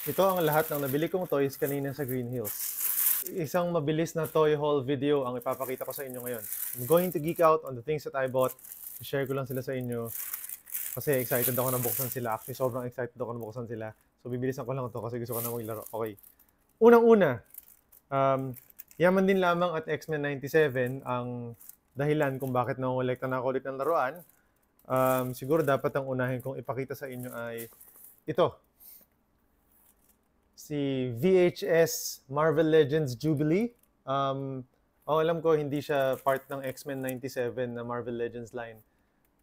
Ito ang lahat ng nabili kong toys kanina sa Green Hills. Isang mabilis na toy haul video ang ipapakita ko sa inyo ngayon. I'm going to geek out on the things that I bought. I-share ko lang sila sa inyo kasi excited ako na buksan sila. Actually, sobrang excited ako na buksan sila. So, bibilisan ko lang ito kasi gusto ko na maglaro. Okay. Unang-una, yaman din lamang at X-Men 97 ang dahilan kung bakit nangongolekta na ako ulit ng laruan. Siguro dapat ang unahin kong ipakita sa inyo ay ito. Si VHS Marvel Legends Jubilee. Alam ko hindi siya part ng X-Men 97 na Marvel Legends line.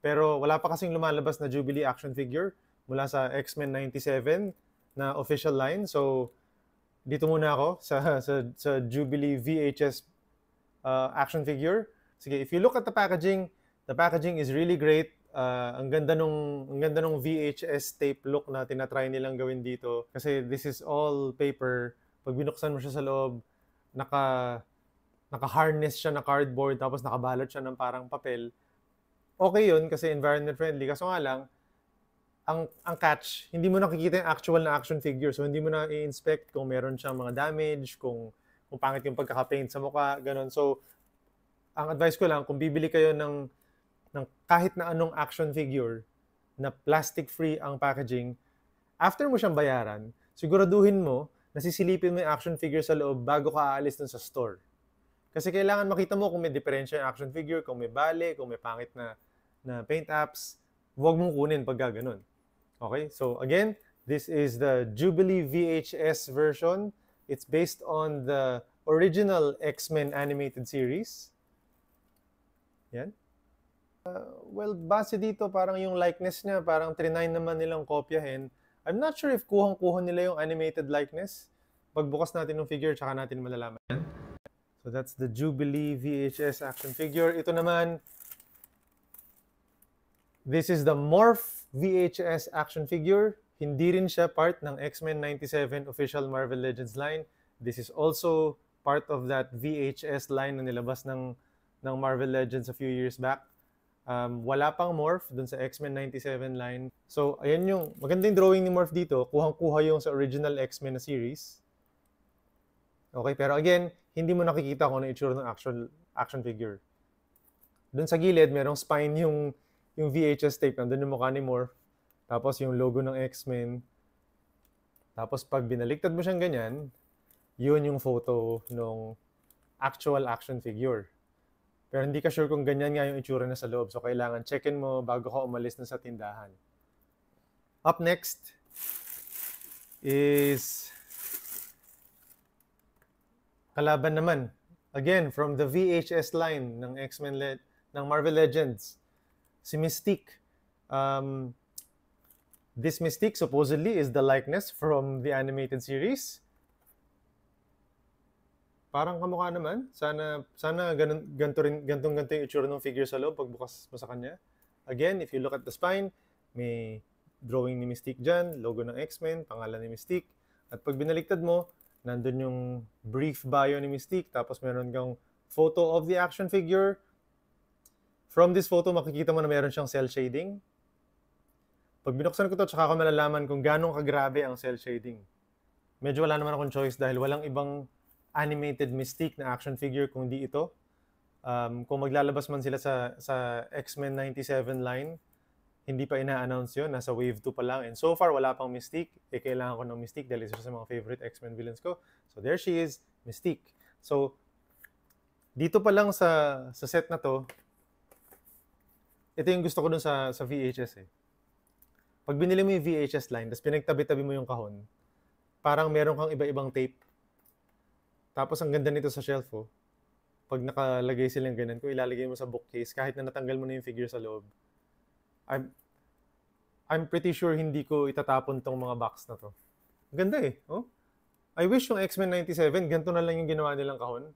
Pero wala pa kasing lumalabas na Jubilee action figure mula sa X-Men 97 na official line. So, dito muna ako sa Jubilee VHS action figure. Sige, if you look at the packaging is really great. Ang ganda nung VHS tape look na tinatry nilang gawin dito. Kasi this is all paper. Pag binuksan mo siya sa loob, naka-harness siya na cardboard, tapos nakabalot siya ng parang papel. Okay yun kasi environment friendly. Kaso nga lang, ang catch, hindi mo nakikita yung actual na action figure. So hindi mo na i-inspect kung meron siyang mga damage, kung pangit yung pagkaka-paint sa mukha, ganun. So, ang advice ko lang, kung bibili kayo ng kahit na anong action figure na plastic-free ang packaging, after mo siyang bayaran, siguraduhin mo na sisilipin mo yung action figure sa loob bago ka aalis dun sa store. Kasi kailangan makita mo kung may diferensya yung action figure, kung may bale, kung may pangit na paint apps, huwag mong kunin pag gano'n. Okay? So again, this is the Jubilee VHS version. It's based on the original X-Men animated series. Yan. Well, base dito, parang yung likeness niya, parang trinay naman nilang kopyahin. I'm not sure if kuhang-kuha nila yung animated likeness. Pagbukas natin ng figure, tsaka natin malalaman. So that's the Jubilee VHS action figure. Ito naman, this is the Morph VHS action figure. Hindi rin siya part ng X-Men 97 official Marvel Legends line. This is also part of that VHS line na nilabas ng Marvel Legends a few years back. Wala pang Morph dun sa X-Men 97 line. So, ayan yung magandang drawing ni Morph dito. Kuhang-kuha yung sa original X-Men na series. Okay, pero again, hindi mo nakikita kung ano itsura ng action figure. Dun sa gilid, merong spine yung VHS tape. Nandun yung mukha ni Morph. Tapos yung logo ng X-Men. Tapos pag binaliktad mo siyang ganyan, yun yung photo ng actual action figure. Pero hindi ka sure kung ganyan nga yung itsura na sa loob. So, kailangan checkin mo bago ka umalis na sa tindahan. Up next is kalaban naman. Again, from the VHS line ng X-Men ng Marvel Legends. Si Mystique. This Mystique supposedly is the likeness from the animated series. Parang kamukha naman. Sana ganito yung itsura ng figure sa loob pagbukas mo sa kanya. Again, if you look at the spine, may drawing ni Mystique dyan, logo ng X-Men, pangalan ni Mystique. At pag binaliktad mo, nandun yung brief bio ni Mystique, tapos meron kang photo of the action figure. From this photo, makikita mo na meron siyang cell shading. Pag binuksan ko to, tsaka ko malalaman kung gano'ng kagrabe ang cell shading. Medyo wala naman akong choice dahil walang ibang animated Mystique na action figure kung di ito. Kung maglalabas man sila sa X-Men 97 line, hindi pa ina-announce yun. Nasa Wave 2 pa lang. And so far, wala pang Mystique. Kailangan ko ng Mystique dahil isa sa mga favorite X-Men villains ko. So there she is, Mystique. So, dito pa lang sa set na to, ito yung gusto ko dun sa VHS eh. Pag binili mo yung VHS line, tapos pinagtabi-tabi mo yung kahon, parang meron kang iba-ibang tape. Tapos ang ganda nito sa shelf, oh. Pag nakalagay silang ganyan, kung ilalagay mo sa bookcase, kahit na natanggal mo na yung figure sa loob, I'm pretty sure hindi ko itatapon tong mga box na to. Ganda eh, oh. I wish yung X-Men 97, ganito na lang yung ginawa nilang kahon.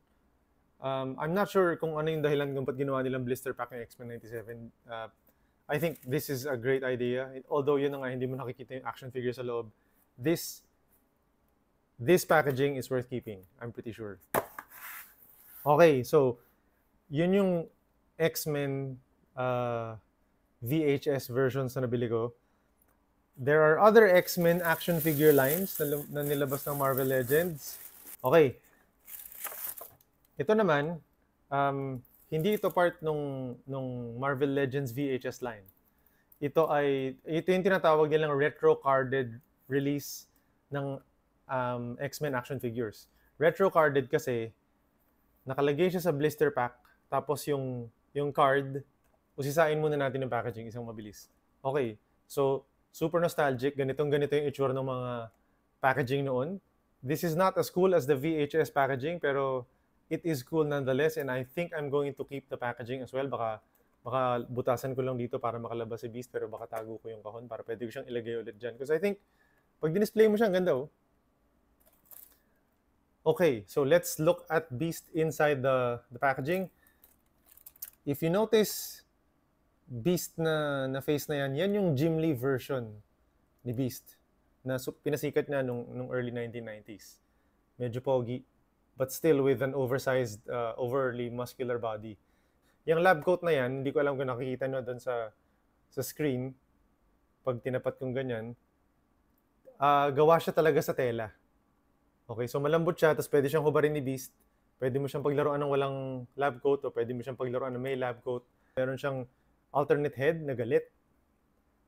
I'm not sure kung ano yung dahilan kung ba't ginawa nilang blister pack ng X-Men 97. I think this is a great idea. Although yun na nga, hindi mo nakikita yung action figure sa loob. This packaging is worth keeping. I'm pretty sure. Okay, so yun yung X-Men VHS versions na nabili ko. There are other X-Men action figure lines na nilabas ng Marvel Legends. Okay. Ito naman, hindi ito part nung Marvel Legends VHS line. Ito yung tinatawag nilang retro-carded release ng X-Men action figures. Retro-carded kasi, nakalagay siya sa blister pack, tapos yung card, usisain muna natin yung packaging, isang mabilis. Okay, so super nostalgic, ganito yung itsura ng mga packaging noon. This is not as cool as the VHS packaging, pero it is cool nonetheless, and I think I'm going to keep the packaging as well. Baka butasan ko lang dito para makalabas si Beast, pero baka tago ko yung kahon para pwede ko siyang ilagay ulit dyan. Because I think, pag dinisplay mo siya, ang ganda oh. Okay, so let's look at Beast inside the packaging. If you notice, Beast na face na yan yung Jim Lee version ni Beast na pinasikat niya nung early 1990s. Medyo pogi, but still with an oversized, overly muscular body. Yung lab coat na yan, hindi ko alam kung nakikita nyo doon sa screen, pag tinapat kong ganyan, gawa siya talaga sa tela. Okay, so malambot siya, tapos pwede siyang hubarin ni Beast. Pwede mo siyang paglaruan ng walang lab coat, o pwede mo siyang paglaruan ng may lab coat. Meron siyang alternate head na galit.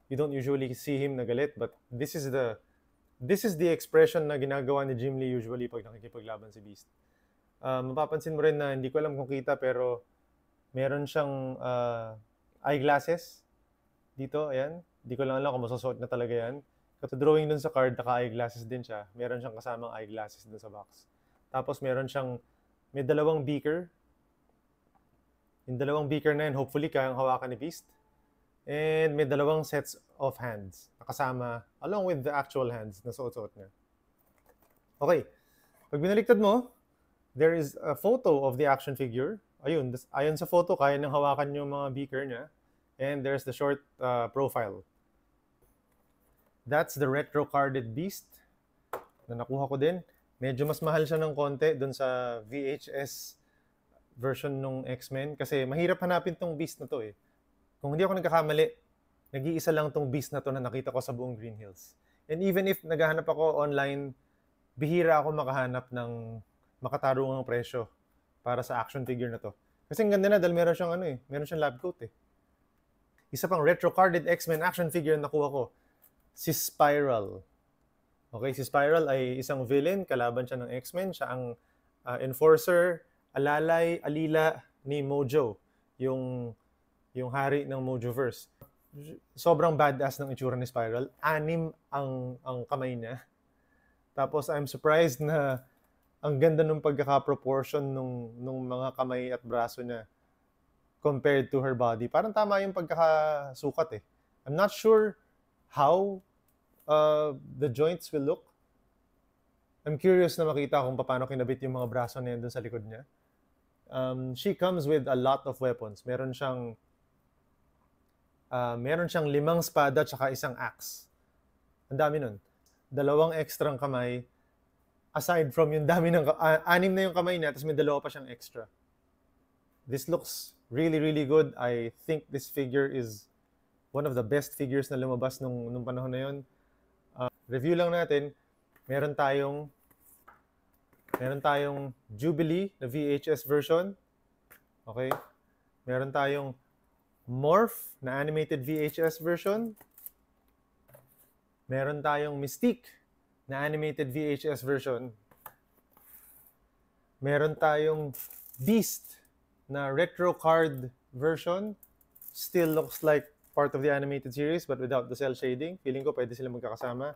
You don't usually see him na galit, but this is the expression na ginagawa ni Jim Lee usually pag nakikipaglaban si Beast. Mapapansin mo rin na hindi ko alam kung kita, pero meron siyang eyeglasses dito, ayan. Hindi ko lang alam kung masusuot na talaga yan. Drawing dun sa card, naka-eyeglasses din siya. Meron siyang kasamang eyeglasses dun sa box. Tapos may dalawang beaker. Yung dalawang beaker na yun, hopefully kayang hawakan ni Beast. And may dalawang sets of hands nakasama along with the actual hands na suot-suot niya. Okay, pag binaliktad mo, there is a photo of the action figure. Ayon sa photo, kaya nang hawakan yung mga beaker niya. And there's the short profile. That's the retro-carded Beast na nakuha ko din. Medyo mas mahal siya ng konti dun sa VHS version nung X-Men kasi mahirap hanapin tong Beast na to eh. Kung hindi ako nagkakamali, nag-iisa lang tong Beast na to na nakita ko sa buong Green Hills. And even if naghahanap ako online, bihira ako makahanap ng makatarungang presyo para sa action figure na to. Kasi ang ganda na dahil meron siyang lab coat eh. Isa pang retro-carded X-Men action figure na nakuha ko, si Spiral. Okay, si Spiral ay isang villain, kalaban siya ng X-Men. Siya ang enforcer, alila ni Mojo, yung hari ng Mojoverse. Sobrang badass ng itsura ni Spiral. 6 ang kamay niya. Tapos I'm surprised na ang ganda ng pagkaka-proportion nung mga kamay at braso niya compared to her body. Parang tama yung pagkakasukat eh. I'm not sure how the joints will look. I'm curious na makita kung paano kinabit yung mga braso na yan dun sa likod niya. She comes with a lot of weapons. Meron siyang 5 spada at 1 axe. Ang dami nun. 2 extrang kamay. Aside from yung dami ng 6 na yung kamay niya, tapos may 2 pa siyang extra. This looks really, really good. I think this figure is one of the best figures na lumabas nung panahon na yun. Review lang natin. Meron tayong Jubilee na VHS version. Okay? Meron tayong Morph na animated VHS version. Meron tayong Mystique na animated VHS version. Meron tayong Beast na retro card version. Still looks like part of the animated series but without the cell shading. Feeling ko pwede sila magkakasama.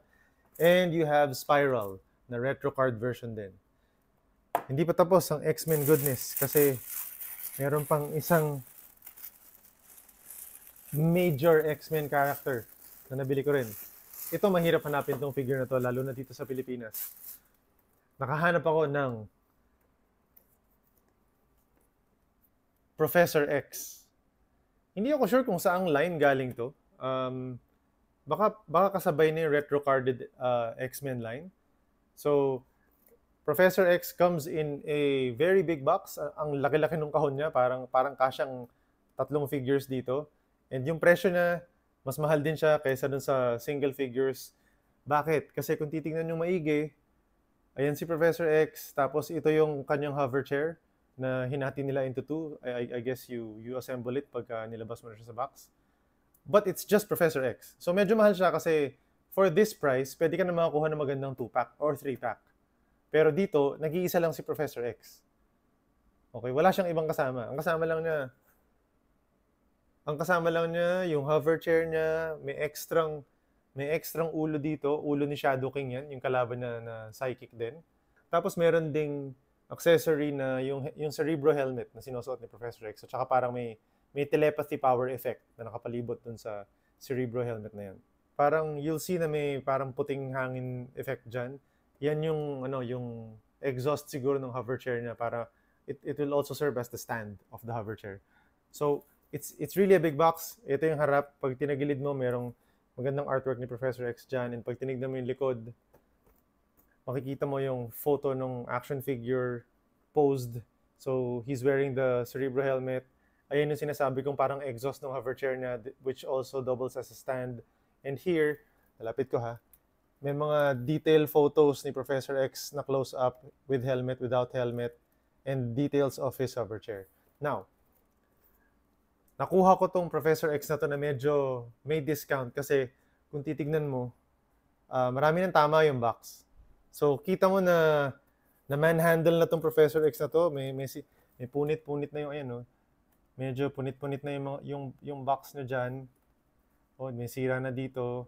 And you have Spiral na retro card version din. Hindi pa tapos ang X-Men goodness kasi meron pang isang major X-Men character na nabili ko rin. Ito mahirap hanapin tong figure na to lalo na dito sa Pilipinas. Nakahanap ako ng Professor X. Hindi ako sure kung saang line galing to. Baka kasabay na yung retro-carded X-Men line. So, Professor X comes in a very big box. Ang laki-laki ng kahon niya. Parang kasyang 3 figures dito. And yung presyo niya, Mas mahal din siya kaysa dun sa single figures. Bakit? Kasi kung titingnan nyo maigi, ayan si Professor X, tapos ito yung kanyang hover chair na hinati nila into two. I guess you assemble it pagka nilabas mo na siya sa box. But it's just Professor X. So medyo mahal siya kasi for this price, pwede ka na makakuha ng magandang 2-pack or 3-pack. Pero dito, nag-iisa lang si Professor X. Okay, wala siyang ibang kasama. Ang kasama lang niya yung hover chair niya, may extrang ulo dito, ulo ni Shadow King yan, yung kalaban na psychic din. Tapos meron ding accessory na yung cerebro helmet na sinusuot ni Professor X. At saka parang may telepathy power effect na nakapalibot dun sa cerebro helmet na yan. Parang you'll see na may parang puting hangin effect dyan. Yan yung exhaust siguro ng hover chair niya para it will also serve as the stand of the hover chair. So, it's really a big box. Ito yung harap. Pag tinagilid mo, merong magandang artwork ni Professor X dyan. And pag tinignan mo yung likod, makikita mo yung photo ng action figure posed. So, he's wearing the cerebro helmet. Ayan yung sinasabi kong parang exhaust ng hover chair niya, which also doubles as a stand. And here, malapit ko ha, may mga detail photos ni Professor X na close-up with helmet, without helmet, and details of his hover chair. Now, nakuha ko tong Professor X na to na medyo may discount kasi kung titignan mo, marami nang tama yung box. So, kita mo na manhandle na tong Professor X na to. May punit-punit na yung ayan, no? Medyo punit-punit na yung box na dyan. Oh, may sira na dito.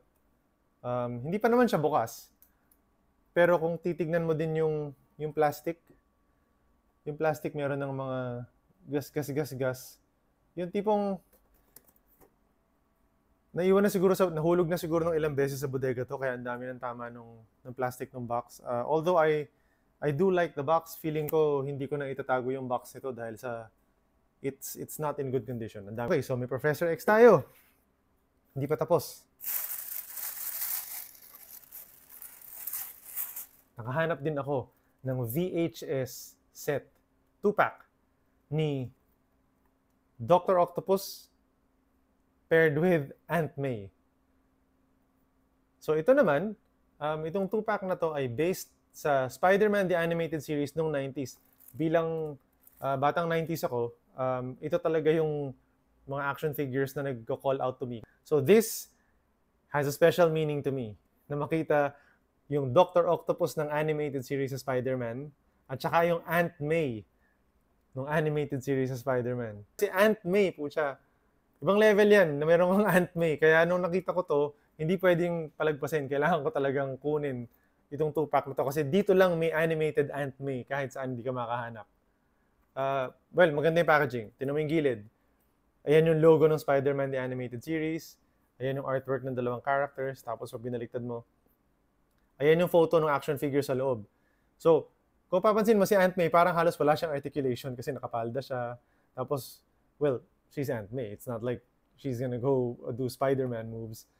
Hindi pa naman siya bukas. Pero kung titignan mo din yung plastic meron ng mga gas. Yung tipong nahulog na siguro ng ilang beses sa bodega to, kaya ang dami ng tama ng plastic ng box. Although I do like the box, feeling ko hindi ko na itatago yung box nito dahil sa it's not in good condition. Okay, so may Professor X tayo. Hindi pa tapos. Nakahanap din ako ng VHS set 2-pack ni Dr. Octopus paired with Aunt May. So ito naman, itong 2-pack na to ay based sa Spider-Man The Animated Series noong 90s. Bilang batang 90s ako, ito talaga yung mga action figures na nagko-call out to me. So this has a special meaning to me, na makita yung Dr. Octopus ng animated series sa Spider-Man at saka yung Aunt May ng animated series sa Spider-Man. Si Aunt May po siya. Ibang level yan na merong Aunt May. Kaya nung nakita ko to, hindi pwedeng palagpasin. Kailangan ko talagang kunin itong 2-pack na to. Kasi dito lang may animated Aunt May kahit saan hindi ka makahanap. Well, maganda yung packaging. Tinan mo yung gilid. Ayan yung logo ng Spider-Man The Animated Series. Ayan yung artwork ng dalawang characters. Tapos pag binaliktad mo, ayan yung photo ng action figure sa loob. So, kung papansin mo si Aunt May, parang halos wala siyang articulation kasi nakapalda siya. Tapos, well, she's Aunt May. It's not like she's gonna go do Spider-Man moves.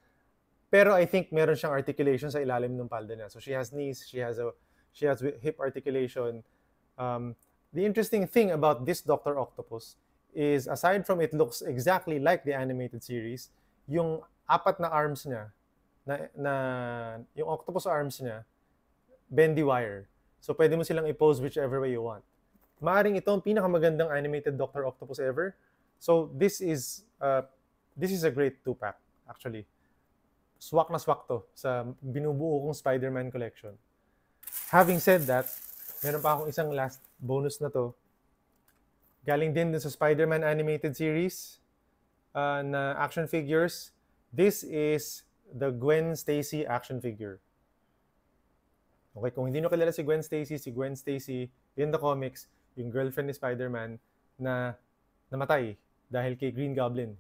Pero I think meron siyang articulation sa ilalim ng palda niya. So she has knees, she has hip articulation. The interesting thing about this Dr. Octopus is aside from it looks exactly like the animated series, yung 4 na arms niya, yung octopus arms niya, bendy wire. So pwede mo silang i-pose whichever way you want. Maaring ito ang pinakamagandang animated Dr. Octopus ever. So this is a great 2-pack actually. Swak na swak to sa binubuo kong Spider-Man collection. Having said that, meron pa akong isang last bonus na to. Galing din sa Spider-Man animated series na action figures. This is the Gwen Stacy action figure. Okay, kung hindi nyo kilala si Gwen Stacy in the comics, yung girlfriend ni Spider-Man na namatay dahil kay Green Goblin.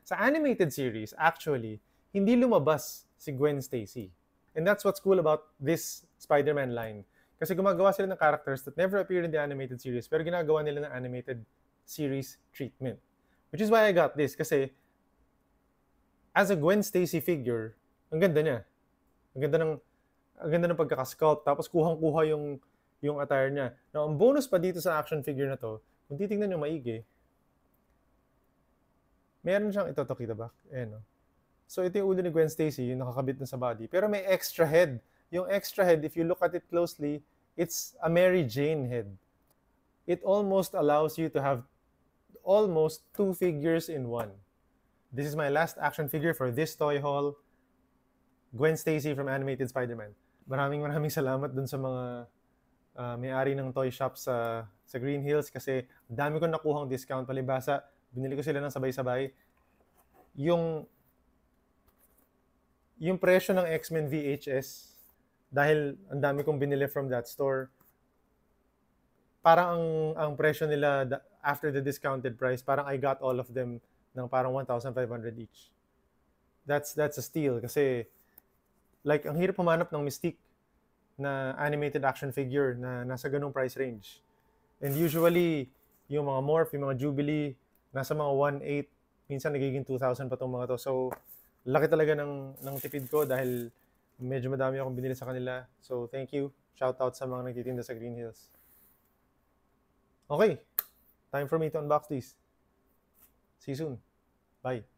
Sa animated series, actually, hindi lumabas si Gwen Stacy. And that's what's cool about this Spider-Man line. Kasi gumagawa sila ng characters that never appeared in the animated series, pero ginagawa nila ng animated series treatment. Which is why I got this, kasi as a Gwen Stacy figure, ang ganda niya. Ang ganda ng pagkakasculpt, tapos kuhang-kuha yung attire niya. Now, ang bonus pa dito sa action figure na to, kung titingnan nyo maigi, meron siyang, ito, kita ba? Ayan, no? So ito yung ulo ni Gwen Stacy, yung nakakabit na sa body. Pero may extra head. Yung extra head, if you look at it closely, it's a Mary Jane head. It almost allows you to have almost 2 figures in one. This is my last action figure for this toy haul. Gwen Stacy from Animated Spider-Man. Maraming salamat dun sa mga may-ari ng toy shop sa Green Hills kasi dami kong nakuhang discount. Palibasa, binili ko sila ng sabay-sabay. Yung presyo ng X-Men VHS, dahil ang dami kong binili from that store, parang ang presyo nila after the discounted price, parang I got all of them ng parang 1,500 each. That's a steal kasi like ang hirap humanap ng Mystique na animated action figure na nasa ganung price range. And usually, yung mga Morph, yung mga Jubilee, nasa mga 1,800, minsan nagiging 2,000 pa tong mga to. So, laki talaga ng tipid ko dahil medyo madami akong binili sa kanila. So, thank you. Shout out sa mga nagtitinda sa Green Hills. Okay, time for me to unbox these. See you soon. Bye.